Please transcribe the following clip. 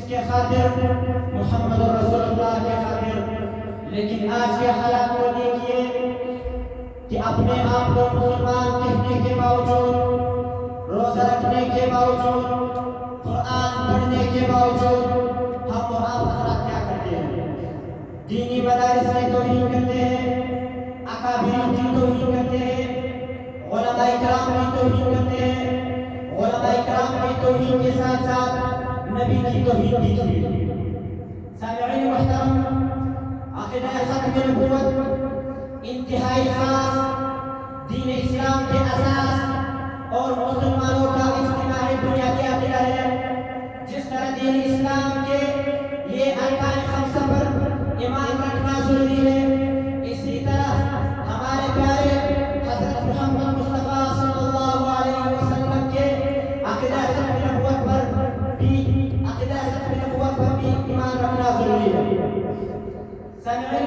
کس کے خاطر؟ محمد رسول اللہ کے خاطر۔ لیکن آج کے حالات کو دیکھیے کہ اپنے آپ کو مسلمان کہنے کے باوجود، روزہ رکھنے کے باوجود، قرآن پڑھنے کے باوجود، ہم و آپ حضرات کیا کرتے ہیں؟ دینی مدارس میں توہین کرتے ہیں، اکابرین کی توہین کرتے ہیں، علماء کرام کی توہین کرتے ہیں، علماء کرام کی توہین کے ساتھ ساتھ نبی کی توہین بھی کی۔ سامعین محترم، عقیدہ ختم نبوت انتہائی خاص دین اسلام کے اساس اور مسلمانوں کا اجتماعی بنیادی عقیدہ ہے۔ جس طرح دین اسلام کے یہ ارکان خمسہ پر ایمان رکھنا ضروری ہے، اسی طرح ہمارے پیارے حضرت محمد مصطفیٰ صلی اللہ علیہ وسلم کے عقیدہ ختم نبوت پر بھی ایمان رکھنا ضروری ہے۔ سامعین